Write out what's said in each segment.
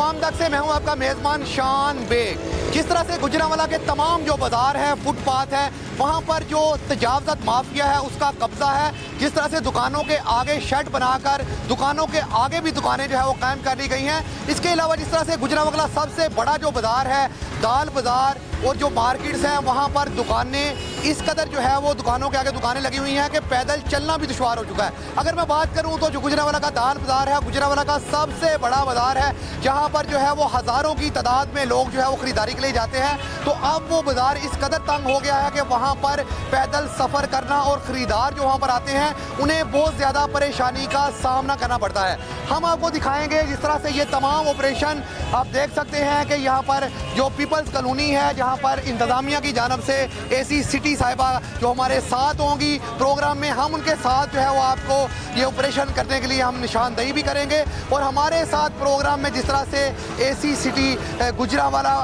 ममाम तक से मैं हूं आपका मेज़बान शान बेग। जिस तरह से गुजरांवाला के तमाम जो बाजार है, फुटपाथ है, वहां पर जो तजावज़ात माफिया है उसका कब्जा है। जिस तरह से दुकानों के आगे शेड बनाकर दुकानों के आगे भी दुकानें जो है वो कायम कर ली गई हैं। इसके अलावा जिस तरह से गुजरांवाला सबसे बड़ा जो बाजार है, दाल बाजार और जो मार्केट्स हैं, वहाँ पर दुकानें इस कदर जो है वो दुकानों के आगे दुकानें लगी हुई हैं कि पैदल चलना भी दुश्वार हो चुका है। अगर मैं बात करूँ तो जो गुजरांवाला का दाल बाजार है, गुजरांवाला का सबसे बड़ा बाजार है, जहाँ पर जो है वो हज़ारों की तादाद में लोग जो है वो ख़रीदारी के लिए जाते हैं। तो अब वो बाजार इस कदर तंग हो गया है कि वहाँ पर पैदल सफ़र करना और ख़रीदार जो वहाँ पर आते हैं उन्हें बहुत ज़्यादा परेशानी का सामना करना पड़ता है। हम आपको दिखाएंगे जिस तरह से ये तमाम ऑपरेशन आप देख सकते हैं कि यहाँ पर जो पीपल्स कॉलोनी है, जहाँ पर इंतज़ामिया की जानब से एसी सिटी साहिबा जो हमारे साथ होंगी प्रोग्राम में, हम उनके साथ जो है वो आपको ये ऑपरेशन करने के लिए हम निशानदही भी करेंगे। और हमारे साथ प्रोग्राम में जिस तरह से एसी सिटी गुजरांवाला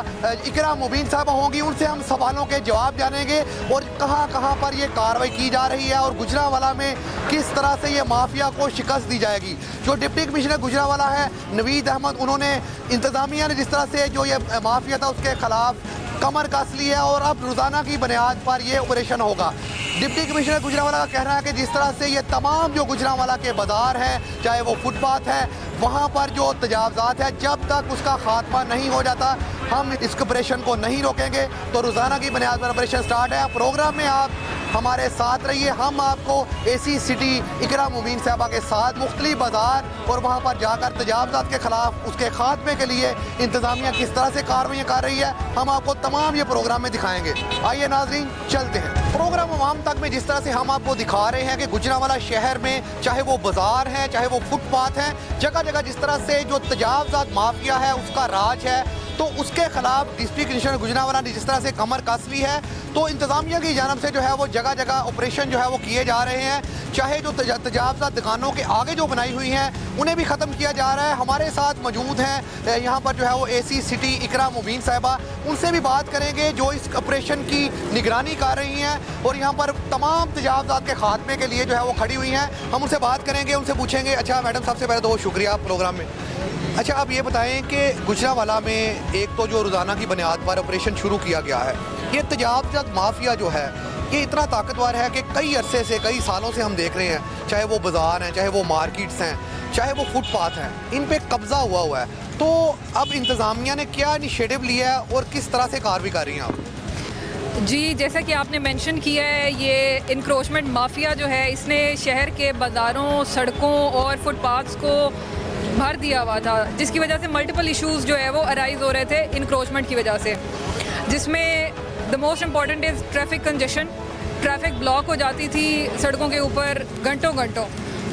इकरा मुबीन साहबा होंगी, उनसे हम सवालों के जवाब जानेंगे और कहाँ कहाँ पर ये कार्रवाई की जा रही है और गुजरांवाला में किस तरह से ये माफिया को शिकस्त दी जाएगी। जो डिप्टी कमिश्नर गुजरांवाला है नवीद अहमद, उन्होंने इंतज़ामिया ने जिस तरह से जो ये माफिया था उसके खिलाफ कमर कस ली है और अब रोज़ाना की बुनियाद पर ये ऑपरेशन होगा। डिप्टी कमिश्नर गुजरांवाला का कहना है कि जिस तरह से ये तमाम जो गुजरांवाला के बाजार हैं, चाहे वो फुटपाथ है, वहाँ पर जो तजावज़ात है, जब तक उसका खात्मा नहीं हो जाता हम इस ऑपरेशन को नहीं रोकेंगे। तो रोज़ाना की बुनियाद पर ऑपरेशन स्टार्ट है। प्रोग्राम में आप हमारे साथ रहिए। हम आपको एसी सिटी इकरा मुबीन साहबा के साथ मुख्तलिफ बाजार और वहाँ पर जाकर तजावज़ात के खिलाफ उसके खात्मे के लिए इंतज़ामिया किस तरह से कार्रवाई कर रही है, हम आपको तमाम ये प्रोग्राम में दिखाएंगे। आइए नाज़रीन चलते हैं प्रोग्राम अवाम तक में। जिस तरह से हम आपको दिखा रहे हैं कि गुजरांवाला शहर में चाहे वो बाजार हैं, चाहे वो फुटपाथ हैं, जगह जगह जिस तरह से जो तजावज़ात माफिया है उसका राज है, तो उसके खिलाफ डिस्ट्रिक्ट कमिश्नर गुजरांवाला ने जिस तरह से कमर कस ली है, तो इंतज़ामिया की जानब से जो है वो जगह जगह ऑपरेशन जो है वो किए जा रहे हैं। चाहे जो तजावज़ात दुकानों के आगे जो बनाई हुई हैं उन्हें भी ख़त्म किया जा रहा है। हमारे साथ मौजूद हैं यहाँ पर जो है वो एसी सिटी इकरा मुबीन साहिबा, उनसे भी बात करेंगे जो इस ऑपरेशन की निगरानी कर रही हैं और यहाँ पर तमाम तजावज़ात के खात्मे के लिए जो है वो खड़ी हुई हैं। हम उनसे बात करेंगे, उनसे पूछेंगे। अच्छा मैडम, सबसे पहले तो बहुत शुक्रिया प्रोग्राम में। अच्छा, आप ये बताएं कि गुजरांवाला में एक तो जो रोज़ाना की बुनियाद पर ऑपरेशन शुरू किया गया है, ये तजावज़ात माफिया जो है ये इतना ताकतवर है कि कई अरसे से, कई सालों से हम देख रहे हैं, चाहे वो बाज़ार हैं, चाहे वो मार्केट्स हैं, चाहे वो फुटपाथ हैं, इन पे कब्ज़ा हुआ है। तो अब इंतज़ामिया ने क्या इनिशिएटिव लिया है और किस तरह से कार्रवाई कर रही हैं आप? जी, जैसा कि आपने मेंशन किया है, ये इंक्रोचमेंट माफिया जो है इसने शहर के बाज़ारों, सड़कों और फुटपाथ्स को भर दिया हुआ था, जिसकी वजह से मल्टीपल इश्यूज़ जो है वो अराइज़ हो रहे थे इंक्रोचमेंट की वजह से, जिसमें the most important is traffic congestion. Traffic block हो जाती थी सड़कों के ऊपर घंटों घंटों,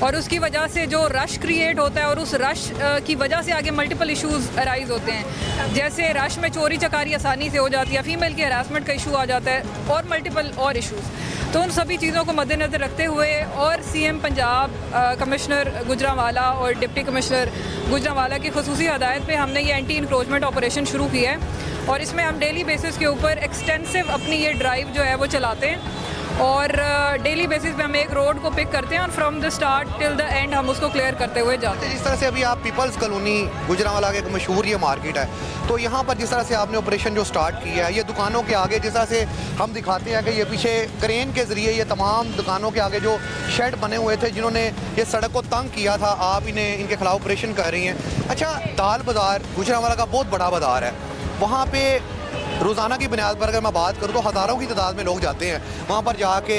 और उसकी वजह से जो रश क्रिएट होता है और उस रश की वजह से आगे मल्टीपल इश्यूज़ अराइज़ होते हैं। जैसे रश में चोरी चकारी आसानी से हो जाती है, फीमेल की हरासमेंट का इशू आ जाता है और मल्टीपल और इश्यूज़। तो उन सभी चीज़ों को मद्देनज़र रखते हुए और सीएम पंजाब, कमिश्नर गुजरांवाला और डिप्टी कमिश्नर गुजरांवाला की खसूसी हदायत पे हमने ये एंटी इंक्रोचमेंट ऑपरेशन शुरू किया है और इसमें हम डेली बेसिस के ऊपर एक्सटेंसिव अपनी ये ड्राइव जो है वो चलाते हैं और डेली बेसिस पे हम एक रोड को पिक करते हैं और from the start till the end हम उसको क्लियर करते हुए जाते हैं। जिस तरह से अभी आप पीपल्स कॉलोनी गुजरांवाला के एक मशहूर ये मार्केट है, तो यहाँ पर जिस तरह से आपने ऑपरेशन जो स्टार्ट किया है, ये दुकानों के आगे जिस तरह से हम दिखाते हैं कि ये पीछे क्रेन के ज़रिए ये तमाम दुकानों के आगे जो शेड बने हुए थे जिन्होंने ये सड़क को तंग किया था, आप इन्हें इनके खिलाफ ऑपरेशन कर रही हैं। अच्छा, दाल बाज़ार गुजरांवाला का बहुत बड़ा बाज़ार है, वहाँ पे रोज़ाना की बुनियाद पर अगर मैं बात करूँ तो हज़ारों की तादाद में लोग जाते हैं, वहाँ पर जाके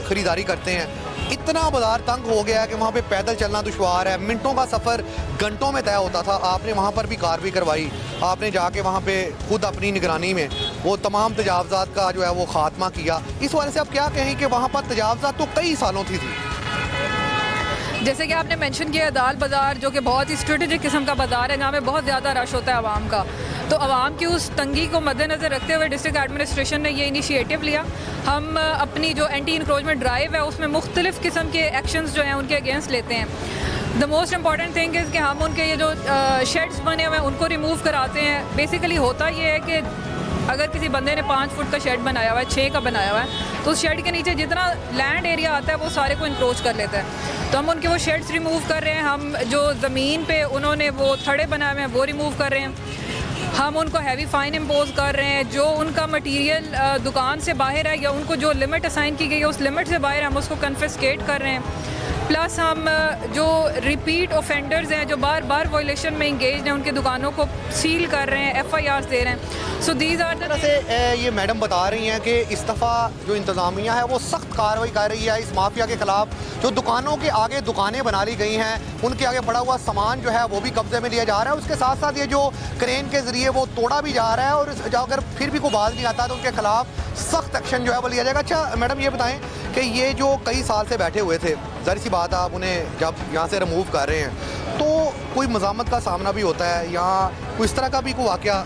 ख़रीदारी करते हैं। इतना बाज़ार तंग हो गया है कि वहाँ पे पैदल चलना दुश्वार है, मिनटों का सफ़र घंटों में तय होता था। आपने वहाँ पर भी कार्रवाई करवाई, आपने जाके वहाँ पे खुद अपनी निगरानी में वो तमाम तजावज़ात का जो है वो ख़ात्मा किया। इस वजह से आप क्या कहें कि वहाँ पर तजावज़ात तो कई सालों थी। जैसे कि आपने मेंशन किया दाल बाज़ार, जो कि बहुत ही स्ट्रेटेजिक किस्म का बाज़ार है, जहाँ पे बहुत ज़्यादा रश होता है आवाम का, तो आवाम की उस तंगी को मद्देनज़र रखते हुए डिस्ट्रिक्ट एडमिनिस्ट्रेशन ने ये इनिशिएटिव लिया। हम अपनी जो एंटी इंक्रोचमेंट ड्राइव है उसमें मुख्तलिफ़ किस्म के एक्शंस जो हैं उनके अगेंस्ट लेते हैं। The most important thing is कि हम उनके ये जो शेड्स बने हुए हैं उनको रिमूव कराते हैं। बेसिकली होता ये है कि अगर किसी बंदे ने 5 फुट का शेड बनाया हुआ है, 6 का बनाया हुआ है, तो उस शेड के नीचे जितना लैंड एरिया आता है वो सारे को इंक्रोच कर लेता है। तो हम उनके वो शेड्स रिमूव कर रहे हैं, हम जो ज़मीन पे उन्होंने वो थड़े बनाए हुए हैं वो रिमूव कर रहे हैं, हम उनको हैवी फ़ाइन इम्पोज कर रहे हैं। जो उनका मटीरियल दुकान से बाहर है या उनको जो लिमिट असाइन की गई है उस लिमिट से बाहर हम उसको कन्फिस्केट कर रहे हैं। प्लस हम जो रिपीट ऑफेंडर्स हैं जो बार बार वायलेशन में इंगेज हैं उनकी दुकानों को सील कर रहे हैं, FIRs दे रहे हैं। सो दीज आर तरह से ये मैडम बता रही हैं कि इस दफ़ा जो इंतज़ामिया है वो सख्त कार्रवाई कर रही है इस माफिया के ख़िलाफ़। जो दुकानों के आगे दुकानें बना ली गई हैं उनके आगे पड़ा हुआ सामान जो है वो भी कब्जे में लिया जा रहा है। उसके साथ साथ ये जो क्रेन के ज़रिए वो तोड़ा भी जा रहा है और अगर फिर भी कोई बाज नहीं आता तो उनके खिलाफ सख्त एक्शन जो है वो लिया जाएगा। अच्छा मैडम ये बताएं कि ये जो कई साल से बैठे हुए थे, ज़ाहिर सी बात है आप उन्हें जब यहाँ से रिमूव कर रहे हैं तो कोई मज़ामत का सामना भी होता है या कोई इस तरह का भी कोई वाक़या?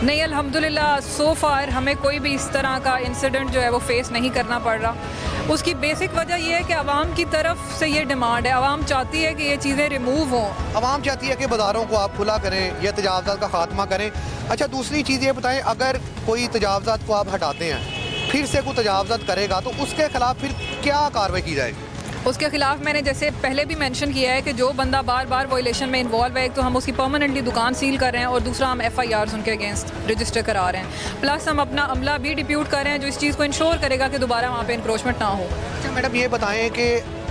नहीं, अल्हम्दुलिल्लाह सो फार हमें कोई भी इस तरह का इंसिडेंट जो है वो फेस नहीं करना पड़ रहा। उसकी बेसिक वजह यह है कि आवाम की तरफ से ये डिमांड है, आवाम चाहती है कि ये चीज़ें रिमूव हों। आवाम चाहती है कि बाज़ारों को आप खुला करें या तजावज़ात का खात्मा करें। अच्छा दूसरी चीज़ ये बताएं, अगर कोई तजावज़ात को आप हटाते हैं फिर से कोई तजावज़ात करेगा तो उसके ख़िलाफ़ फिर क्या कार्रवाई की जाएगी? उसके खिलाफ मैंने जैसे पहले भी मेंशन किया है कि जो बंदा बार बार वायलेशन में इन्वॉल्व है, एक तो हम उसकी परमानेंटली दुकान सील कर रहे हैं और दूसरा हम FIRs उनके अगेंस्ट रजिस्टर करा रहे हैं। प्लस हम अपना अमला भी डिप्यूट कर रहे हैं जो इस चीज़ को इंश्योर करेगा कि दोबारा वहाँ पे इंक्रोचमेंट ना हो। अच्छा मैडम ये बताएं कि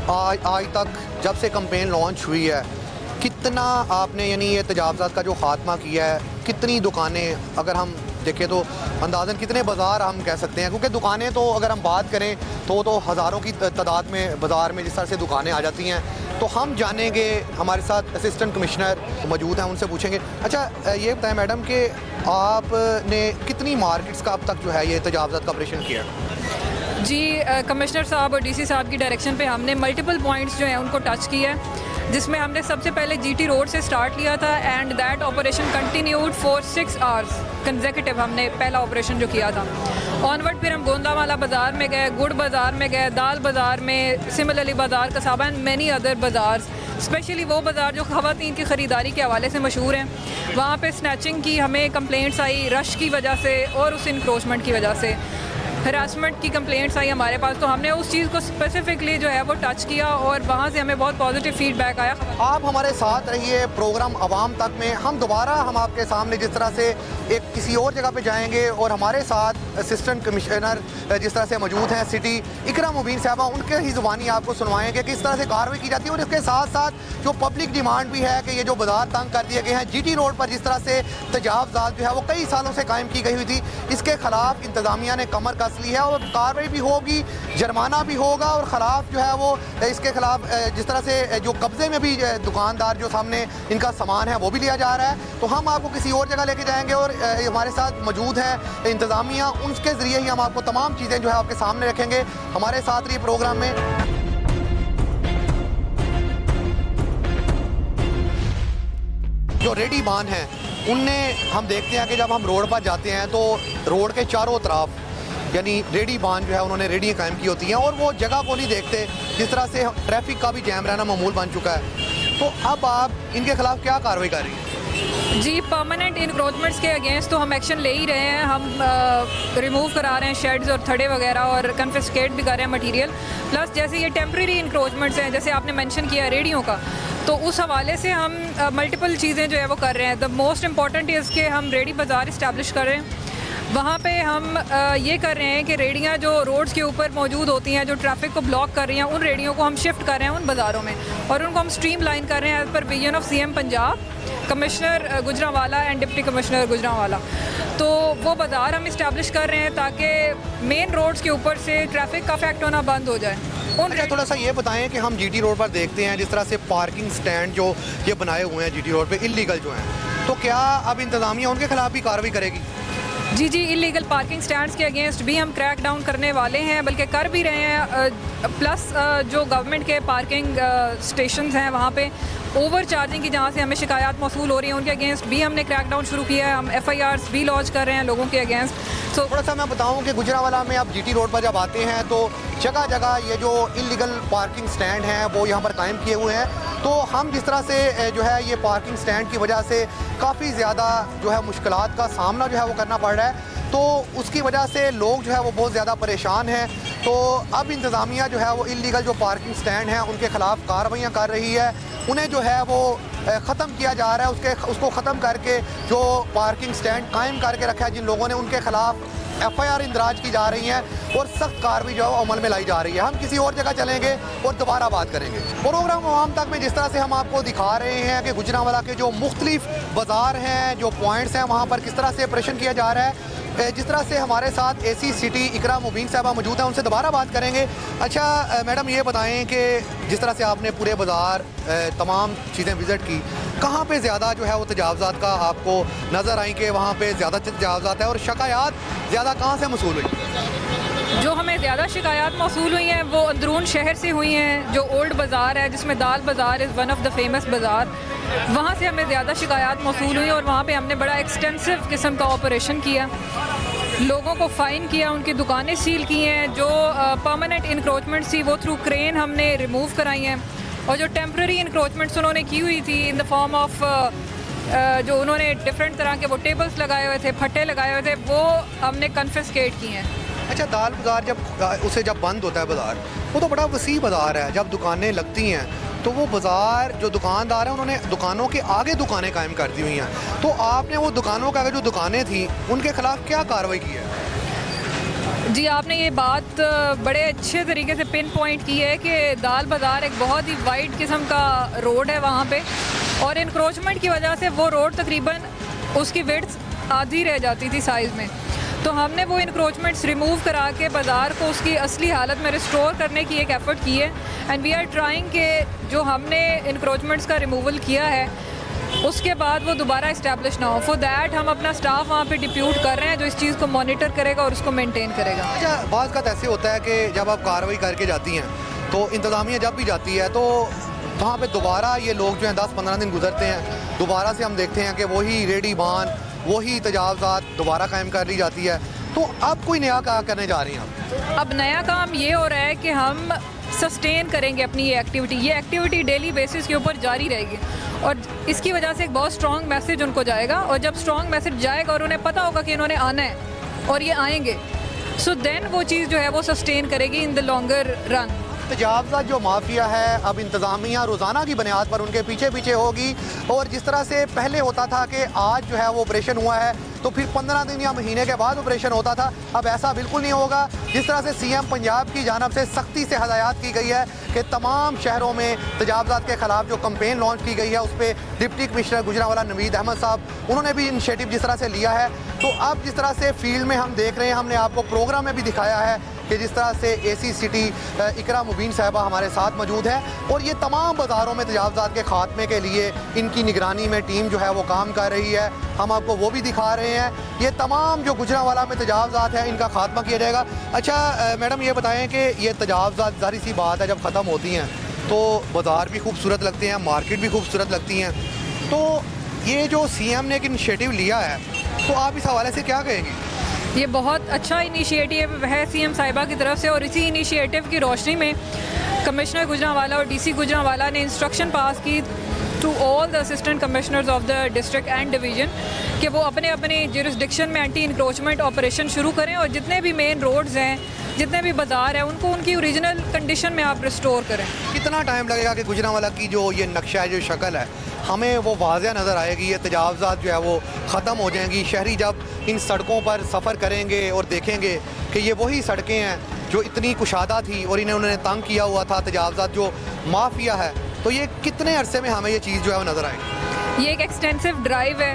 आज तक जब से कैंपेन लॉन्च हुई है कितना आपने यानी ये तजावज़ात का जो ख़ात्मा किया है, कितनी दुकानें अगर हम देखें तो अंदाज़न कितने बाज़ार हम कह सकते हैं? क्योंकि दुकानें तो अगर हम बात करें तो हज़ारों की तादाद में बाज़ार में जिस तरह से दुकानें आ जाती हैं। तो हम जानेंगे, हमारे साथ असिस्टेंट कमिश्नर मौजूद हैं, उनसे पूछेंगे। अच्छा ये बताएं मैडम कि आपने कितनी मार्केट्स का अब तक जो है ये तजावज़ात का ऑपरेशन किया? जी कमिश्नर साहब और DC साहब की डायरेक्शन पे हमने मल्टीपल पॉइंट्स जो हैं उनको टच किया है, जिसमें हमने सबसे पहले GT रोड से स्टार्ट किया था and that operation continued for 6 hours consecutive. हमने पहला ऑपरेशन जो किया था ऑनवर्ड फिर हम गोंदावाला बाज़ार में गए, गुड़ बाज़ार में गए, दाल बाज़ार में, सिमिलरली बाज़ार कसाबा एंड मैनी अदर बाज़ार। स्पेशली वो बाज़ार जो ख़वातीन की ख़रीदारी के हवाले से मशहूर हैं, वहाँ पे स्नैचिंग की हमें कंप्लेंट्स आई रश की वजह से और उस इंक्रोचमेंट की वजह से हरासमेंट की कंप्लेंट्स आई हमारे पास। तो हमने उस चीज़ को स्पेसिफिकली जो है वो टच किया और वहाँ से हमें बहुत पॉजिटिव फीडबैक आया। आप हमारे साथ रहिए प्रोग्राम अवाम तक में। हम दोबारा हम आपके सामने जिस तरह से एक किसी और जगह पे जाएंगे और हमारे साथ असिस्टेंट कमिश्नर जिस तरह से मौजूद हैं सिटी इकरा मुबीन साहबा, उनके ही ज़ुबानी आपको सुनवाएंगे कि किस तरह से कार्रवाई की जाती है। और इसके साथ साथ जो पब्लिक डिमांड भी है कि ये जो बाज़ार तंग कर दिए गए हैं, GT रोड पर जिस तरह से तजावज़ात जो है वो कई सालों से कायम की गई हुई थी, इसके खिलाफ इंतज़ामिया ने कमर कस ली है और कार्रवाई भी होगी, जुर्माना भी होगा और ख़िलाफ़ जो है वो इसके खिलाफ जिस तरह से जो कब्ज़े में भी दुकानदार जो सामने इनका सामान है वो भी लिया जा रहा है। तो हम आपको किसी और जगह लेके जाएंगे और हमारे साथ मौजूद है इंतज़ामिया, उनके ज़रिए ही हम आपको तमाम चीज़ें जो है आपके सामने रखेंगे। हमारे साथ रहिए प्रोग्राम में। जो रेडी बान हैं उनने हम देखते हैं कि जब हम रोड पर जाते हैं तो रोड के चारों तरफ यानी रेडी बान जो है उन्होंने रेडियाँ कायम की होती हैं और वो जगह को नहीं देखते, जिस तरह से ट्रैफिक का भी जैम रहना मामूल बन चुका है। तो अब आप इनके खिलाफ क्या कार्रवाई कर रही हैं? जी परमानेंट इंक्रोचमेंट्स के अगेंस्ट तो हम एक्शन ले ही रहे हैं। हम रिमूव करा रहे हैं शेड्स और थड़े वगैरह और कन्फिस्केट भी कर रहे हैं मटेरियल। प्लस जैसे ये टेम्प्रेरी इंक्रोचमेंट्स हैं, जैसे आपने मेंशन किया रेडियो का, तो उस हवाले से हम मल्टीपल चीज़ें जो है वो कर रहे हैं। द मोस्ट इंपॉर्टेंट इज़ के हम रेडी बाज़ार इस्टेब्लिश कर रहे हैं। वहाँ पे हम ये कर रहे हैं कि रेडियाँ जो रोड्स के ऊपर मौजूद होती हैं, जो ट्रैफिक को ब्लॉक कर रही हैं, उन रेडियों को हम शिफ्ट कर रहे हैं उन बाज़ारों में और उनको हम स्ट्रीम लाइन कर रहे हैं as per vision of CM Punjab, commissioner Gujranwala and deputy commissioner Gujranwala. तो वो बाज़ार हम इस्टेब्लिश कर रहे हैं ताकि मेन रोड्स के ऊपर से ट्रैफिक का इफेक्ट होना बंद हो जाए। अच्छा थोड़ा सा ये बताएं कि हम GT रोड पर देखते हैं जिस तरह से पार्किंग स्टैंड जो ये बनाए हुए हैं GT रोड पे इल्लीगल जो हैं, तो क्या अब इंतज़ामिया उनके खिलाफ भी कार्रवाई करेगी? जी इलीगल पार्किंग स्टैंड्स के अगेंस्ट भी हम क्रैक डाउन करने वाले हैं, बल्कि कर भी रहे हैं। प्लस जो गवर्नमेंट के पार्किंग स्टेशंस हैं वहाँ पे ओवर चार्जिंग की जहाँ से हमें शिकायत मौसूल हो रही है, उनके अगेंस्ट भी हमने क्रैक डाउन शुरू किया है। हम FIRs भी लॉन्च कर रहे हैं लोगों के अगेंस्ट। तो थोड़ा सा मैं बताऊं कि गुजरांवाला में आप GT रोड पर जब आते हैं तो जगह जगह ये जो इलीगल पार्किंग स्टैंड हैं वो यहाँ पर कायम किए हुए हैं। तो हम जिस तरह से जो है ये पार्किंग स्टैंड की वजह से काफ़ी ज़्यादा जो है मुश्किलात का सामना जो है वो करना पड़ रहा है। तो उसकी वजह से लोग जो है वो बहुत ज़्यादा परेशान हैं। तो अब इंतज़ामिया जो है वो इल्लीगल जो पार्किंग स्टैंड हैं उनके ख़िलाफ़ कार्रवाइयाँ कर रही है, उन्हें जो है वो ख़त्म किया जा रहा है। उसको ख़त्म करके जो पार्किंग स्टैंड कायम करके रखा है जिन लोगों ने, उनके ख़िलाफ़ FIR इंदराज की जा रही हैं और सख्त कार्रवाई जो है अमल में लाई जा रही है। हम किसी और जगह चलेंगे और दोबारा बात करेंगे। प्रोग्राम आवाम तक में जिस तरह से हम आपको दिखा रहे हैं कि गुजरांवाला के जो मुख्तलिफ बाज़ार हैं, जो पॉइंट्स हैं, वहाँ पर किस तरह से ऑपरेशन किया जा रहा है। जिस तरह से हमारे साथ AC सिटी इकरा मुबीन साहबा मौजूद हैं, उनसे दोबारा बात करेंगे। अच्छा मैडम, ये बताएं कि जिस तरह से आपने पूरे बाज़ार तमाम चीज़ें विज़िट की, कहाँ पे ज़्यादा जो है वो तजावज़ात का आपको नज़र आई कि वहाँ पे ज़्यादा तजावज़ात है, और शिकायत ज़्यादा कहाँ से मसूल हुई? जो हमें ज़्यादा शिकायत मौसूल हुई हैं वो अंदरून शहर से हुई हैं। जो ओल्ड बाज़ार है जिसमें दाल बाज़ार is one of the famous बाज़ार, वहाँ से हमें ज़्यादा शिकायत मौसूल हुई और वहाँ पे हमने बड़ा एक्सटेंसिव किस्म का ऑपरेशन किया, लोगों को फ़ाइन किया, उनकी दुकानें सील की हैं। जो परमानेंट इंक्रोचमेंट्स थी वो थ्रू क्रेन हमने रिमूव कराई हैं, और जो टेम्प्रेरी इंक्रोचमेंट्स उन्होंने की हुई थी इन द फॉर्म ऑफ जो उन्होंने डिफरेंट तरह के वो टेबल्स लगाए हुए थे, फट्टे लगाए हुए थे, वो हमने कन्फिस्केट किए हैं। अच्छा, दाल बाज़ार जब बंद होता है बाज़ार, वो तो बड़ा वसी बाज़ार है, जब दुकानें लगती हैं तो वो बाज़ार जो दुकानदार हैं उन्होंने दुकानों के आगे दुकानें कायम कर दी हुई हैं। तो आपने वो दुकानों के आगे जो दुकानें थी उनके ख़िलाफ़ क्या कार्रवाई की है? जी, आपने ये बात बड़े अच्छे तरीके से पिन पॉइंट की है कि दाल बाज़ार एक बहुत ही वाइड किस्म का रोड है वहाँ पे, और इंक्रोचमेंट की वजह से वो रोड तकरीबन उसकी विड्थ आधी रह जाती थी साइज़ में। तो हमने वो इंक्रोचमेंट्स रिमूव करा के बाज़ार को उसकी असली हालत में रिस्टोर करने की एक एफ़र्ट की है। एंड वी आर ट्राइंग के जो हमने इंक्रोचमेंट्स का रिमूवल किया है उसके बाद वो दोबारा इस्टेब्लिश ना हो। फॉर दैट हम अपना स्टाफ वहाँ पे डिप्यूट कर रहे हैं जो इस चीज़ को मॉनिटर करेगा और उसको मेंटेन करेगा। अच्छा, बाज़ का ऐसे होता है कि जब आप कार्रवाई करके जाती हैं तो इंतज़ामिया जब भी जाती है तो वहाँ पे दोबारा ये लोग जो हैं 10-15 दिन गुजरते हैं, दोबारा से हम देखते हैं कि वही रेडी बान, वही तजावज़ात दोबारा कायम कर ली जाती है। तो अब कोई नया काम करने जा रही हैं आप? अब नया काम ये हो रहा है कि हम सस्टेन करेंगे अपनी ये एक्टिविटी डेली बेसिस के ऊपर जारी रहेगी, और इसकी वजह से एक बहुत स्ट्रॉन्ग मैसेज उनको जाएगा, और जब स्ट्रॉन्ग मैसेज जाएगा और उन्हें पता होगा कि इन्होंने आना है और ये आएंगे, सो देन वो चीज़ जो है वो सस्टेन करेगी इन द लॉन्गर रन। तजावज़ात जो माफिया है अब इंतज़ामिया रोज़ाना की बुनियाद पर उनके पीछे पीछे होगी, और जिस तरह से पहले होता था कि आज जो है वो ऑपरेशन हुआ है तो फिर 15 दिन या महीने के बाद ऑपरेशन होता था, अब ऐसा बिल्कुल नहीं होगा। जिस तरह से CM पंजाब की जानिब से सख्ती से हदायत की गई है कि तमाम शहरों में तजावज़ात के ख़िलाफ़ जो कंपेन लॉन्च की गई है उस पर डिप्टी कमिश्नर गुजरांवाला नवीद अहमद साहब उन्होंने भी इनिशिएटिव जिस तरह से लिया है। तो अब जिस तरह से फील्ड में हम देख रहे हैं, हमने आपको प्रोग्राम में भी दिखाया है कि जिस तरह से AC सिटी इकरा मुबीन साहबा हमारे साथ मौजूद है, और ये तमाम बाज़ारों में तजावज़ात के ख़ात्मे के लिए इनकी निगरानी में टीम जो है वो काम कर रही है। हम आपको वो भी दिखा रहे हैं, ये तमाम जो गुजरांवाला में तजावज़ात हैं इनका खात्मा किया जाएगा। अच्छा मैडम, ये बताएं कि ये तजावज़ात ज़ाहिर सी बात है जब ख़त्म होती हैं तो बाज़ार भी खूबसूरत लगते हैं, मार्केट भी खूबसूरत लगती हैं, तो ये जो CM ने एक इनिशिएटिव लिया है तो आप इस हवाले से क्या कहेंगी? ये बहुत अच्छा इनिशिएटिव है CM साहिबा की तरफ से, और इसी इनिशिएटिव की रोशनी में कमिश्नर गुजरांवाला और DC गुजरांवाला ने इंस्ट्रक्शन पास की to all the assistant commissioners of the district and division कि वो अपने अपने जुरिस्डिक्शन में एंटी इंक्रोचमेंट ऑपरेशन शुरू करें, और जितने भी मेन रोड्स हैं, जितने भी बाज़ार हैं, उनको उनकी ओरिजिनल कंडीशन में आप रिस्टोर करें। कितना टाइम लगेगा कि गुजरांवाला की जो ये नक्शा है, जो शक्ल है, हमें वो वाज़ह नज़र आएगी, ये तजावज़ात जो है वो ख़त्म हो जाएंगी? शहरी जब इन सड़कों पर सफ़र करेंगे और देखेंगे कि ये वही सड़कें हैं जो इतनी कुशादा थी और इन्हें उन्होंने तंग किया हुआ था, तजावज़ात जो माफिया है, तो ये कितने अरसे में हमें ये चीज़ जो है वो नज़र आएगी? ये एक एक्सटेंसिव ड्राइव है,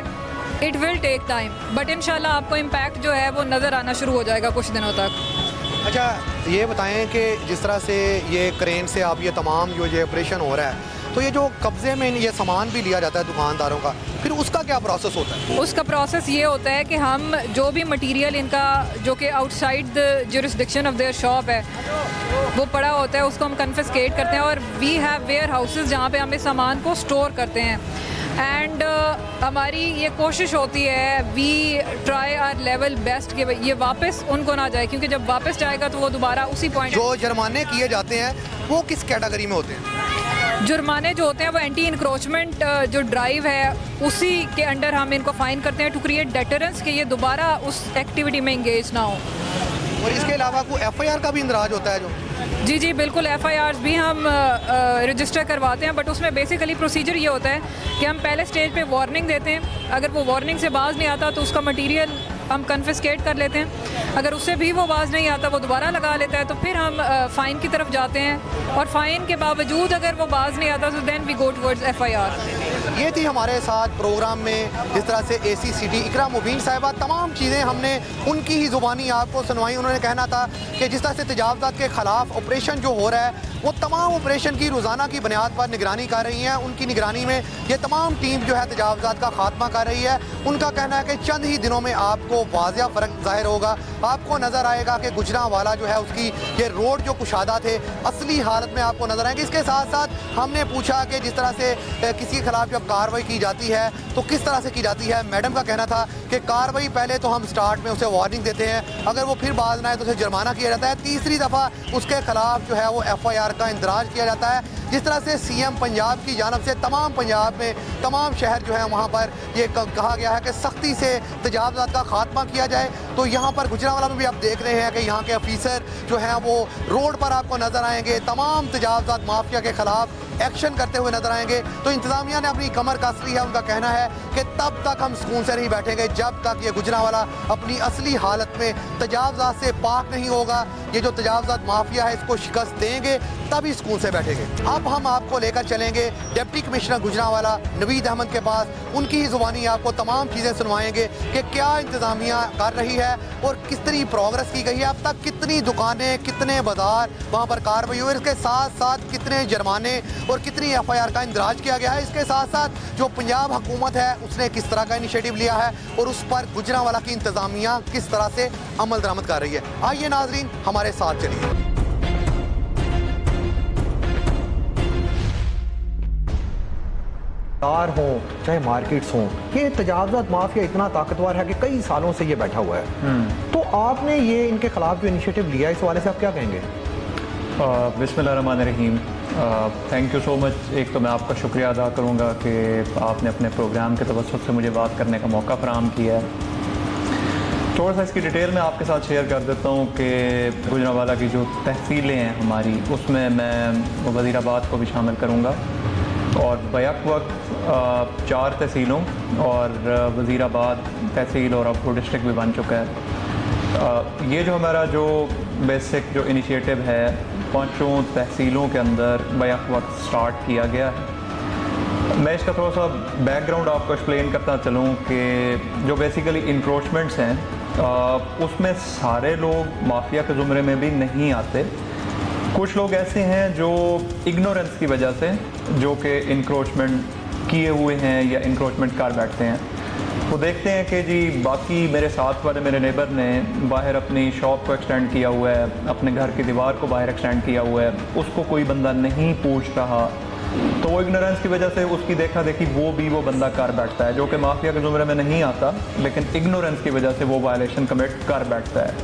it will take time, but इंशाल्लाह आपको इम्पैक्ट जो है वो नज़र आना शुरू हो जाएगा कुछ दिनों तक। अच्छा, ये बताएं कि जिस तरह से ये क्रेन से आप ये तमाम जो ये ऑपरेशन हो रहा है, तो ये जो कब्ज़े में ये सामान भी लिया जाता है दुकानदारों का, फिर उसका क्या प्रोसेस होता है? उसका प्रोसेस ये होता है कि हम जो भी मटेरियल इनका जो कि outside the jurisdiction of their shop है वो पड़ा होता है, उसको हम कन्फिस्केट करते हैं, और वी हैव वेयर हाउसेस जहाँ पे हम इस सामान को स्टोर करते हैं। एंड हमारी ये कोशिश होती है, we try our level best कि ये वापस उनको ना जाए, क्योंकि जब वापस जाएगा तो वो दोबारा उसी पॉइंट। जो जुर्माने किए जाते हैं वो किस कैटेगरी में होते हैं? जुर्माने जो होते हैं वो एंटी इंक्रोचमेंट जो ड्राइव है उसी के अंडर हम इनको फाइन करते हैं टू क्रिएट डेटरेंस कि ये दोबारा उस एक्टिविटी में इंगेज ना हो। और इसके अलावा कोई FIR का भी इंदराज होता है जो? जी बिल्कुल, FIRs भी हम रजिस्टर करवाते हैं, बट उसमें बेसिकली प्रोसीजर ये होता है कि हम पहले स्टेज पे वार्निंग देते हैं। अगर वो वार्निंग से बाज नहीं आता तो उसका मटेरियल हम कन्फिस्केट कर लेते हैं। अगर उससे भी वो बाज नहीं आता, वो दोबारा लगा लेता है, तो फिर हम फ़ाइन की तरफ जाते हैं। और फ़ाइन के बावजूद अगर वो बाज नहीं आता तो then we go towards FIR। ये थी हमारे साथ प्रोग्राम में जिस तरह से ACCT इकरा मुबीन साहिबा, तमाम चीज़ें हमने उनकी ही ज़ुबानी आपको सुनवाई। उन्होंने कहना था कि जिस तरह से तजावज़ात के ख़िलाफ़ ऑपरेशन जो हो रहा है वो तमाम ऑपरेशन की रोज़ाना की बुनियाद पर निगरानी कर रही हैं। उनकी निगरानी में ये तमाम टीम जो है तजावज़ात का खात्मा कर रही है। उनका कहना है कि चंद ही दिनों में आपको वाज़िया फ़र्क ज़ाहिर होगा। आपको नज़र आएगा कि गुजरांवाला जो है उसकी ये रोड जो कुशादा थे असली हालत में आपको नज़र आएंगे। इसके साथ साथ हमने पूछा कि जिस तरह से किसी के खिलाफ जब कार्रवाई की जाती है तो किस तरह से की जाती है। मैडम का कहना था कि कार्रवाई पहले तो हम स्टार्ट में उसे वार्निंग देते हैं, अगर वो फिर बाज ना आए तो उसे जुर्माना किया जाता है। तीसरी दफ़ा उसके खिलाफ जो है वो FIR का इंदराज किया जाता है। जिस तरह से CM पंजाब की जानब से तमाम पंजाब में तमाम शहर जो है वहाँ पर ये कहा गया है कि सख्ती से तजावज़ात का खात्मा किया जाए। तो यहाँ पर गुजरांवाला में भी आप देख रहे हैं कि यहाँ के ऑफिसर जो हैं वो रोड पर आपको नज़र आएंगे, तमाम तजावज़ात माफिया के खिलाफ एक्शन करते हुए नजर आएंगे। तो इंतज़ामिया ने अपनी कमर कस ली है। उनका कहना है कि तब तक हम सुकून से नहीं बैठेंगे जब तक ये गुजरांवाला अपनी असली हालत में तजावज़ात से पाक नहीं होगा। ये जो तजावज़ात माफिया है इसको शिकस्त देंगे तभी सुकून से बैठेंगे। अब हम आपको लेकर चलेंगे डिप्टी कमिश्नर गुजरांवाला नवीद अहमद के पास। उनकी ही ज़ुबानी आपको तमाम चीज़ें सुनवाएंगे कि क्या इंतज़ामिया कर रही है और कितनी प्रोग्रेस की गई है। अब तक कितनी दुकानें, कितने बाजार वहाँ पर कार्रवाई हुई, इसके साथ साथ कितने जुर्माने और कितनी FIR का इंदराज किया गया है। इसके साथ साथ जो पंजाब हुकूमत है उसने किस तरह का इनिशिएटिव लिया है और उस पर गुजरांवाला की इंतज़ामिया किस तरह से अमल दरामद कर रही है। आइए नाजरीन हमारे साथ चलिए। कार हों चाहे मार्केट्स हों, ये तजावज़ात माफिया इतना ताकतवर है कि कई सालों से ये बैठा हुआ है। तो आपने ये इनके खिलाफ जो इनिशिएटिव लिया इस वाले से आप क्या कहेंगे? बिस्मिल्लाहिर्रहमानिर्रहीम। Thank you so much. एक तो मैं आपका शुक्रिया अदा करूँगा कि आपने अपने प्रोग्राम के तवज्जुह से मुझे बात करने का मौका फराहम किया है। थोड़ा सा इसकी डिटेल में आपके साथ शेयर कर देता हूँ कि गुजरांवाला की जो तहसीलें हैं हमारी, उसमें मैं वज़ीराबाद को भी शामिल करूँगा और बैक वक्त 4 तहसीलों और वज़ीराबाद तहसील और अब वो डिस्ट्रिक्ट भी बन चुका है। ये जो हमारा जो बेसिक जो इनिशिएटिव है 5 तहसीलों के अंदर बैक वक्त स्टार्ट किया गया है। मैं इसका थोड़ा सा बैकग्राउंड आपको एक्सप्लेन करता चलूँ कि जो बेसिकली इंक्रोचमेंट्स हैं उसमें सारे लोग माफिया के ज़ुमरे में भी नहीं आते। कुछ लोग ऐसे हैं जो इग्नोरेंस की वजह से जो कि इंक्रोचमेंट किए हुए हैं या इंक्रोचमेंट कर बैठते हैं। वो देखते हैं कि जी बाकी मेरे साथ वाले मेरे नेबर ने बाहर अपनी शॉप को एक्सटेंड किया हुआ है, अपने घर की दीवार को बाहर एक्सटेंड किया हुआ है, उसको कोई बंदा नहीं पूछ रहा, तो वो इग्नोरेंस की वजह से उसकी देखा देखी वो बंदा कर बैठता है जो कि माफिया के ज़ुमरे में नहीं आता, लेकिन इग्नोरेंस की वजह से वो वायलेशन कमिट कर बैठता है।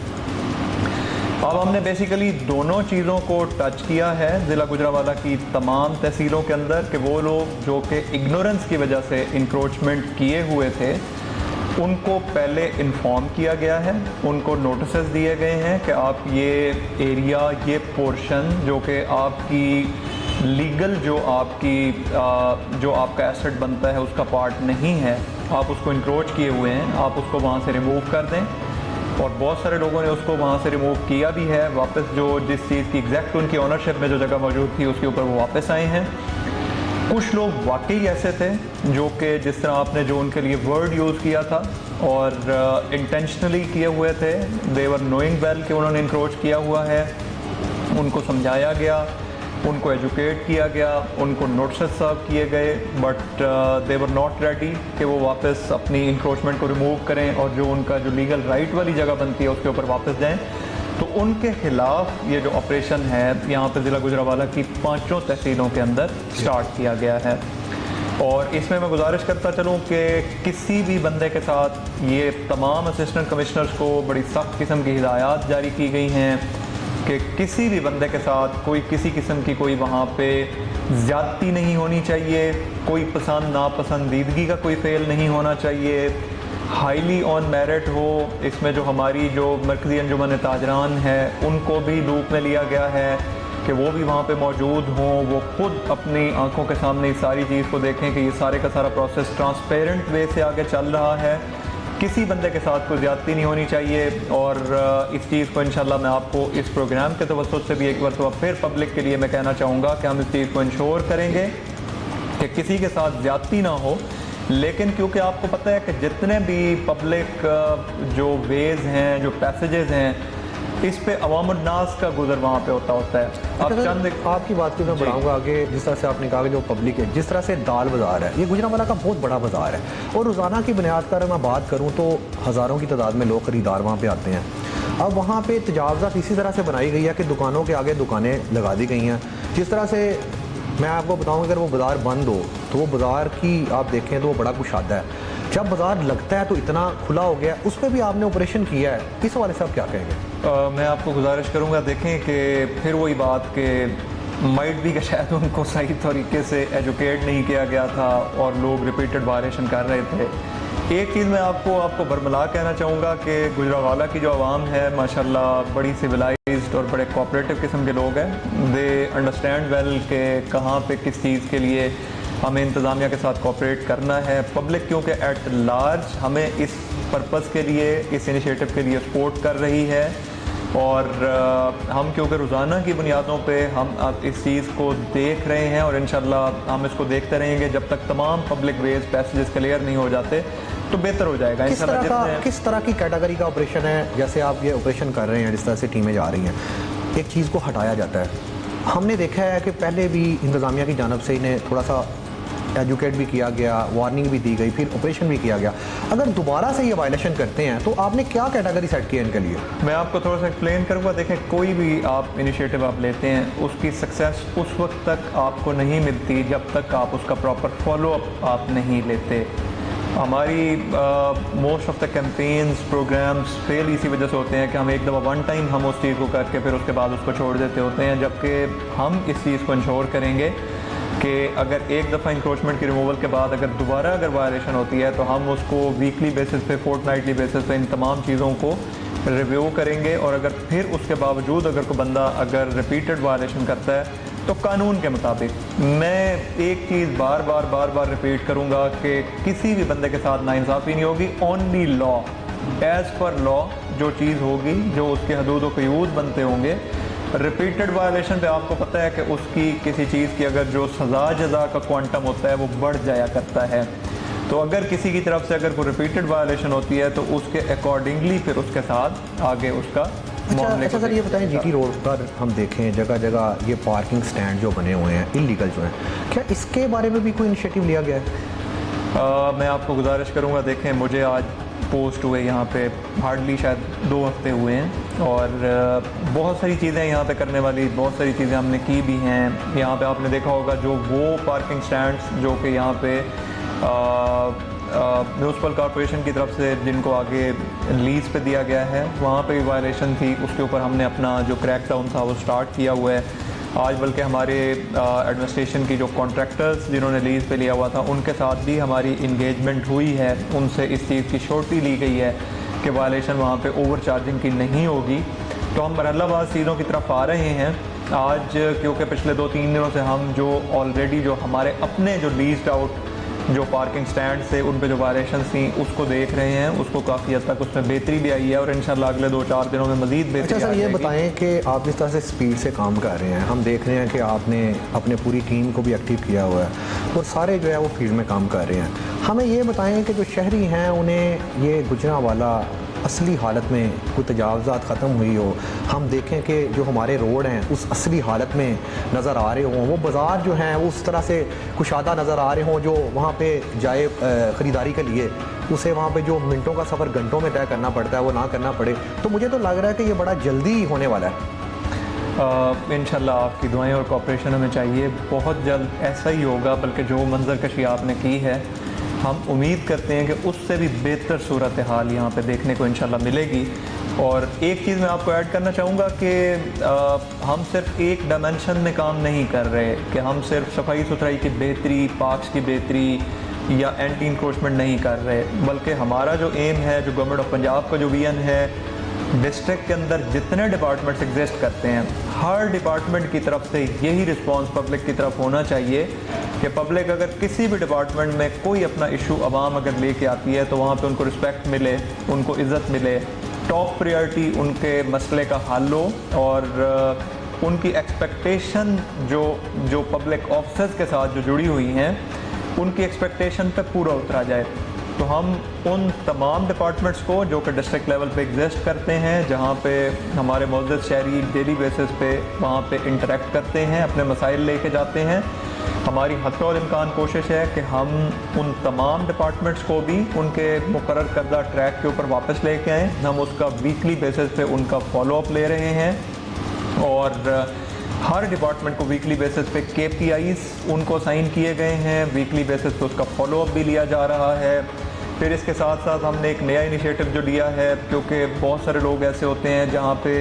अब हमने बेसिकली दोनों चीज़ों को टच किया है ज़िला गुजरांवाला की तमाम तहसीलों के अंदर कि वो लोग जो कि इग्नोरेंस की वजह से इंक्रोचमेंट किए हुए थे उनको पहले इन्फॉर्म किया गया है, उनको नोटिसेस दिए गए हैं कि आप ये एरिया, ये पोर्शन जो कि आपकी लीगल जो आपका एसेट बनता है उसका पार्ट नहीं है, आप उसको इंक्रोच किए हुए हैं, आप उसको वहाँ से रिमूव कर दें। और बहुत सारे लोगों ने उसको वहाँ से रिमूव किया भी है, वापस जो जिस चीज़ की एग्जैक्ट उनकी ओनरशिप में जो जगह मौजूद थी उसके ऊपर वो वापस आए हैं। कुछ लोग वाकई ऐसे थे जो कि जिस तरह आपने जो उनके लिए वर्ड यूज़ किया था और इंटेंशनली किए हुए थे, दे वर नोइंग वेल कि उन्होंने इंक्रोच किया हुआ है, उनको समझाया गया, उनको एजुकेट किया गया, उनको नोटिस सर्व किए गए, but they were not ready कि वो वापस अपनी इंक्रोचमेंट को रिमूव करें और जो उनका जो लीगल राइट वाली जगह बनती है उसके ऊपर वापस जाएं। तो उनके खिलाफ ये जो ऑपरेशन है यहाँ पर ज़िला गुजरांवाला की 5 तहसीलों के अंदर स्टार्ट किया गया है। और इसमें मैं गुजारिश करता चलूँ कि किसी भी बंदे के साथ ये तमाम असिस्टेंट कमिश्नर्स को बड़ी सख्त किस्म की हिदायत जारी की गई हैं कि किसी भी बंदे के साथ कोई किसी किस्म की कोई वहाँ पे ज़्यादती नहीं होनी चाहिए, कोई पसंद नापसंदीदगी का कोई फेल नहीं होना चाहिए, हाईली ऑन मेरिट हो। इसमें जो हमारी जो मरकज़ी अंजुमन ताजरान है उनको भी लूप में लिया गया है कि वो भी वहाँ पे मौजूद हों, वो खुद अपनी आंखों के सामने इस सारी चीज़ को देखें कि ये सारे का सारा प्रोसेस ट्रांसपेरेंट वे से आगे चल रहा है। किसी बंदे के साथ कोई ज़्यादती नहीं होनी चाहिए। और इस चीज़ को इंशाल्लाह मैं आपको इस प्रोग्राम के तवज्जुह से भी एक बार तो फिर पब्लिक के लिए मैं कहना चाहूँगा कि हम इस चीज़ को इंश्योर करेंगे कि किसी के साथ ज़्यादती ना हो। लेकिन क्योंकि आपको पता है कि जितने भी पब्लिक जो वेज़ हैं, जो पैसेजेस हैं, इस पे अवामुन्नास का गुजर वहाँ पे होता है। अब चंद आपकी बात को मैं बढ़ाऊंगा आगे। जिस तरह से आपने कहा कि जो पब्लिक है, जिस तरह से दाल बाज़ार है, ये गुजरांवाला का बहुत बड़ा बाज़ार है और रोज़ाना की बुनियाद पर मैं बात करूँ तो हज़ारों की तादाद में लोग ख़रीदार वहाँ पे आते हैं। अब वहाँ पे तजावज़ात इसी तरह से बनाई गई है कि दुकानों के आगे दुकानें लगा दी गई हैं। जिस तरह से मैं आपको बताऊँ, अगर वो बाज़ार बंद हो तो वो बाज़ार की आप देखें तो वो बड़ा कुशादा है। जब बाज़ार लगता है तो इतना खुला हो गया, उस पर भी आपने ऑपरेशन किया है, इस हवाले से आप क्या कहेंगे? मैं आपको गुजारिश करूँगा, देखें कि फिर वही बात कि माइट भी कि शायद उनको सही तरीके से एजुकेट नहीं किया गया था और लोग रिपीटेड वायलेशन कर रहे थे। एक चीज़ मैं आपको बरमला कहना चाहूँगा कि गुजरांवाला की जो आवाम है माशाल्लाह बड़ी सिविलाइज्ड और बड़े कोऑपरेटिव किस्म के लोग हैं। दे अंडरस्टैंड वेल कि कहाँ पे किस चीज़ के लिए हमें इंतज़ामिया के साथ कोऑपरेट करना है। पब्लिक क्योंकि एट लार्ज हमें इस पर्पज़ के लिए, इस इनिशिएटिव के लिए सपोर्ट कर रही है और हम क्योंकि रोज़ाना की बुनियादों पे हम इस चीज़ को देख रहे हैं और इंशाल्लाह हम इसको देखते रहेंगे जब तक तमाम पब्लिक वेज पैसेजेस क्लियर नहीं हो जाते तो बेहतर हो जाएगा। किस तरह की कैटेगरी का ऑपरेशन है? जैसे आप ये ऑपरेशन कर रहे हैं, जिस तरह से टीमें जा रही हैं, एक चीज़ को हटाया जाता है। हमने देखा है कि पहले भी इंतज़ामिया की जानब से इन्हें थोड़ा सा एजुकेट भी किया गया, वार्निंग भी दी गई, फिर ऑपरेशन भी किया गया। अगर दोबारा से ये वायलेशन करते हैं तो आपने क्या कैटेगरी सेट की है इनके लिए? मैं आपको थोड़ा सा एक्सप्लेन करूँगा। देखें, कोई भी आप इनिशिएटिव आप लेते हैं उसकी सक्सेस उस वक्त तक आपको नहीं मिलती जब तक आप उसका प्रॉपर फॉलो अप आप नहीं लेते। हमारी most of the campaigns programmes fail इसी वजह से होते हैं कि हम एक दफ़ा वन टाइम हम उस चीज़ को करके फिर उसके बाद उसको छोड़ देते होते हैं। जबकि हम इस चीज़ को इंश्योर करेंगे कि अगर एक दफ़ा इंक्रोचमेंट की रिमूवल के बाद अगर दोबारा अगर वायलेशन होती है तो हम उसको वीकली बेसिस पे, फोर्टनाइटली बेसिस पे इन तमाम चीज़ों को रिव्यू करेंगे। और अगर फिर उसके बावजूद अगर कोई बंदा अगर रिपीटेड वायलेशन करता है तो कानून के मुताबिक, मैं एक चीज़ बार बार रिपीट करूँगा कि किसी भी बंदे के साथ नाइंसाफ़ी नहीं होगी। Only law, as per law जो चीज़ होगी, जो उसके हदूद व क़यूद बनते होंगे। रिपीटेड वायलेशन पे आपको पता है कि उसकी किसी चीज़ की अगर जो सज़ा जज़ा का क्वांटम होता है वो बढ़ जाया करता है। तो अगर किसी की तरफ से अगर कोई रिपीटेड वायलेशन होती है तो उसके अकॉर्डिंगली फिर उसके साथ आगे उसका अच्छा सर, ये बताएं, जीटी रोड पर हम देखें जगह जगह ये पार्किंग स्टैंड जो बने हुए हैं इलीगल जो हैं, क्या इसके बारे में भी कोई इनिशिएटिव लिया गया है? मैं आपको गुजारिश करूँगा, देखें मुझे आज पोस्ट हुए यहाँ पे हार्डली शायद 2 हफ्ते हुए हैं और बहुत सारी चीज़ें यहाँ पे करने वाली, बहुत सारी चीज़ें हमने की भी हैं। यहाँ पे आपने देखा होगा जो वो पार्किंग स्टैंड्स जो कि यहाँ पे म्यूनसिपल कॉरपोरेशन की तरफ से जिनको आगे लीज पे दिया गया है, वहाँ पे भी वायलेशन थी। उसके ऊपर हमने अपना जो क्रैक डाउन था वो स्टार्ट किया हुआ है आज। बल्कि हमारे एडमिनिस्ट्रेशन की जो कॉन्ट्रैक्टर्स जिन्होंने लीज पे लिया हुआ था उनके साथ भी हमारी इंगेजमेंट हुई है, उनसे इस चीज़ की श्योरिटी ली गई है कि वायलेशन वहाँ पे ओवर चार्जिंग की नहीं होगी। तो हम मरहलावार चीज़ों की तरफ आ रहे हैं आज, क्योंकि पिछले 2-3 दिनों से हम जो ऑलरेडी जो हमारे अपने जो लीज्ड आउट जो पार्किंग स्टैंड से उन पे जो वायलेशन थी उसको देख रहे हैं, उसको काफ़ी हद तक उसमें बेहतरी भी आई है और इंशाल्लाह अगले 2-4 दिनों में मज़ीद बेहतरी। अच्छा सर, ये बताएं कि आप जिस तरह से स्पीड से काम कर रहे हैं, हम देख रहे हैं कि आपने अपने पूरी टीम को भी एक्टिव किया हुआ है और सारे जो है वो फील्ड में काम कर रहे हैं। हमें ये बताएं कि जो शहरी हैं उन्हें ये गुजरांवाला असली हालत में कोई तजावज़ात ख़त्म हुई हो, हम देखें कि जो हमारे रोड हैं उस असली हालत में नज़र आ रहे हों, वो बाज़ार जो हैं वो उस तरह से कुशादा नज़र आ रहे हों, जो वहाँ पे जाए ख़रीदारी के लिए उसे वहाँ पे जो मिनटों का सफ़र घंटों में तय करना पड़ता है वो ना करना पड़े। तो मुझे तो लग रहा है कि ये बड़ा जल्दी होने वाला है। इंशाल्लाह आपकी दुआएं और कोऑपरेशन हमें चाहिए, बहुत जल्द ऐसा ही होगा। बल्कि जो मंजरकशी आपने की है हम उम्मीद करते हैं कि उससे भी बेहतर सूरत हाल यहाँ पे देखने को इंशाल्लाह मिलेगी। और एक चीज़ मैं आपको ऐड करना चाहूँगा कि हम सिर्फ एक डायमेंशन में काम नहीं कर रहे, कि हम सिर्फ सफाई सुथराई की बेहतरी, पार्क्स की बेहतरी या एंटी इंक्रोचमेंट नहीं कर रहे, बल्कि हमारा जो एम है, जो गवर्नमेंट ऑफ पंजाब का जो विजन है, डिस्ट्रिक्ट के अंदर जितने डिपार्टमेंट्स एग्जिस्ट करते हैं, हर डिपार्टमेंट की तरफ से यही रिस्पांस पब्लिक की तरफ होना चाहिए कि पब्लिक अगर किसी भी डिपार्टमेंट में कोई अपना इशू आवाम अगर लेके आती है तो वहाँ पे उनको रिस्पेक्ट मिले, उनको इज़्ज़त मिले, टॉप प्रायोरिटी उनके मसले का हल हो और उनकी एक्सपेक्टेशन जो पब्लिक ऑफिसर्स के साथ जो जुड़ी हुई हैं उनकी एक्सपेक्टेशन पे पूरा उतरा जाए। तो हम उन तमाम डिपार्टमेंट्स को जो कि डिस्ट्रिक्ट लेवल पे एग्जिस्ट करते हैं, जहाँ पे हमारे मौजूद शहरी डेली बेसिस पे वहाँ पे इंटरेक्ट करते हैं, अपने मसाइल लेके जाते हैं, हमारी हत्तौल इम्कान कोशिश है कि हम उन तमाम डिपार्टमेंट्स को भी उनके मुकर्रर करदा ट्रैक के ऊपर वापस लेके आएँ। हम उसका वीकली बेसिस पे उनका फॉलोअप ले रहे हैं और हर डिपार्टमेंट को वीकली बेसिस पे KPIs उनको साइन किए गए हैं, वीकली बेसिस पे उसका फॉलोअप भी लिया जा रहा है। फिर इसके साथ साथ हमने एक नया इनिशिएटिव जो लिया है, क्योंकि बहुत सारे लोग ऐसे होते हैं जहाँ पे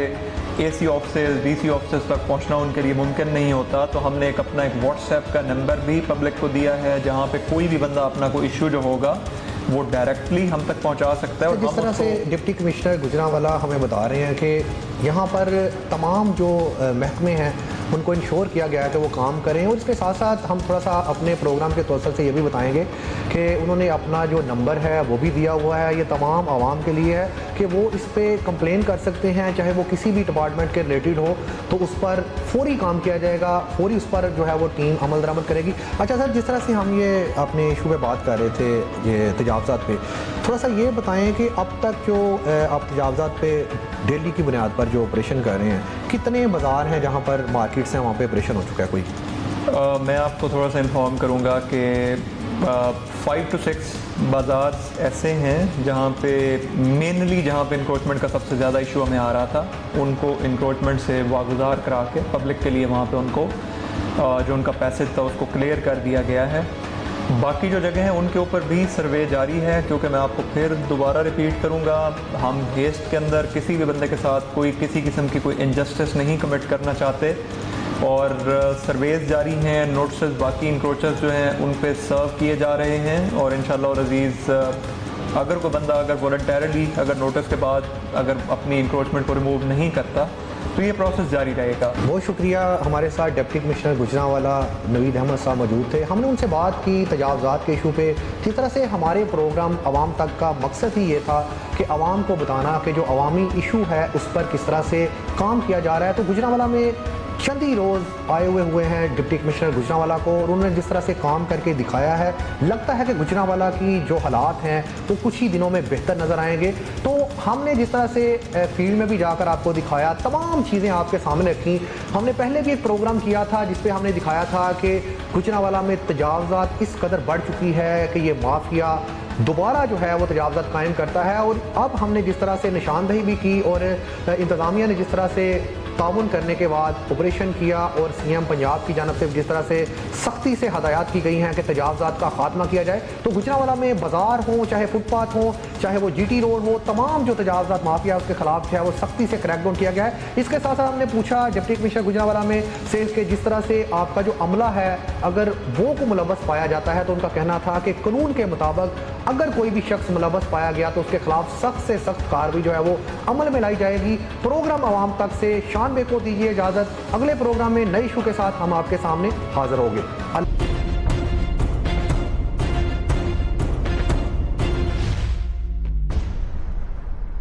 AC ऑफिस, DC ऑफिस तक पहुँचना उनके लिए मुमकिन नहीं होता, तो हमने अपना एक व्हाट्सएप का नंबर भी पब्लिक को दिया है, जहाँ पे कोई भी बंदा अपना कोई इशू जो होगा वो डायरेक्टली हम तक पहुंचा सकता है। और जिस तरह से डिप्टी कमिश्नर गुजरांवाला हमें बता रहे हैं कि यहाँ पर तमाम जो महकमे हैं उनको इंश्योर किया गया है कि वो काम करें, और इसके साथ साथ हम थोड़ा सा अपने प्रोग्राम के तौर से ये भी बताएंगे कि उन्होंने अपना जो नंबर है वो भी दिया हुआ है, ये तमाम आवाम के लिए है कि वो इस पर कंप्लेन कर सकते हैं, चाहे वो किसी भी डिपार्टमेंट के रिलेटेड हो, तो उस पर फौरी काम किया जाएगा, फौरी उस पर जो है वो टीम अमल दरामद करेगी। अच्छा सर, जिस तरह से हम ये अपने इशू पे बात कर रहे थे, ये तजावज़ात पे, थोड़ा सा ये बताएं कि अब तक जो आप तजावज़ात पे डेली की बुनियाद पर जो ऑपरेशन कर रहे हैं, कितने बाज़ार हैं जहाँ पर मार्केट्स हैं वहाँ पे ऑपरेशन हो चुका है कोई? मैं आपको थोड़ा सा इन्फॉर्म करूँगा कि 5 to 6 बाज़ार ऐसे हैं जहाँ पे मेनली जहाँ पे इंक्रोचमेंट का सबसे ज़्यादा इशू हमें आ रहा था, उनको इंक्रोचमेंट से वागुजार करा के पब्लिक के लिए वहाँ पे उनको जो उनका पैसेज था उसको क्लियर कर दिया गया है। बाकी जो जगह हैं उनके ऊपर भी सर्वे जारी है, क्योंकि मैं आपको फिर दोबारा रिपीट करूँगा, हम हेस्ट के अंदर किसी भी बंदे के साथ कोई किसी किस्म की कोई इनजस्टिस नहीं कमिट करना चाहते, और सर्वेज जारी हैं, नोटिस बाकी इंक्रोचर्स जो हैं उन पे सर्व किए जा रहे हैं, और इंशाल्लाह और अज़ीज़ अगर कोई बंदा अगर वॉलंटरली अगर नोटिस के बाद अगर अपनी इंक्रोचमेंट को रिमूव नहीं करता तो ये प्रोसेस जारी रहेगा। बहुत शुक्रिया। हमारे साथ डिप्टी कमिश्नर गुजरांवाला नवीद अहमद साहब मौजूद थे। हमने उनसे बात की तजावज़ात के इशू पे। जिस तरह से हमारे प्रोग्राम आवाम तक का मकसद ही ये था कि आवाम को बताना कि जो अवामी इशू है उस पर किस तरह से काम किया जा रहा है। तो गुजरांवाला में चंद ही रोज़ आए हुए हैं डिप्टी कमिश्नर गुजरांवाला को, और उन्होंने जिस तरह से काम करके दिखाया है, लगता है कि गुजरांवाला की जो हालात हैं वो कुछ ही दिनों में बेहतर नज़र आएंगे। तो हमने जिस तरह से फील्ड में भी जाकर आपको दिखाया, तमाम चीज़ें आपके सामने रखी। हमने पहले भी एक प्रोग्राम किया था जिस पे हमने दिखाया था कि गुजरांवाला में तजावज़ात इस कदर बढ़ चुकी है कि ये माफिया दोबारा जो है वो तजावज़ात कायम करता है। और अब हमने जिस तरह से निशानदही भी की और इंतज़ामिया ने जिस तरह से ताउन करने के बाद ऑपरेशन किया, और CM पंजाब की जानब से जिस तरह से सख्ती से हदायत की गई हैं कि तजावज़ात का खात्मा किया जाए, तो गुजरांवाला में बाज़ार हो, चाहे फुटपाथ हो, चाहे वो GT रोड हो, तमाम जो तजावज़ात माफिया उसके खिलाफ जो है वो सख्ती से क्रैकडाउन किया गया है। इसके साथ साथ हमने पूछा डिप्टी कमिश्नर गुजरांवाला में से कि जिस तरह से आपका जो अमला है अगर वो को मुलव्वस पाया जाता है, तो उनका कहना था कि कानून के मुताबिक अगर कोई भी शख्स मुलव्वस पाया गया तो उसके खिलाफ सख्त से सख्त कार्रवाई जो है वो अमल में लाई जाएगी। प्रोग्राम आवाम तक से शान बे को दीजिए इजाज़त। अगले प्रोग्राम में नए इशू के साथ हम आपके सामने हाजिर होंगे।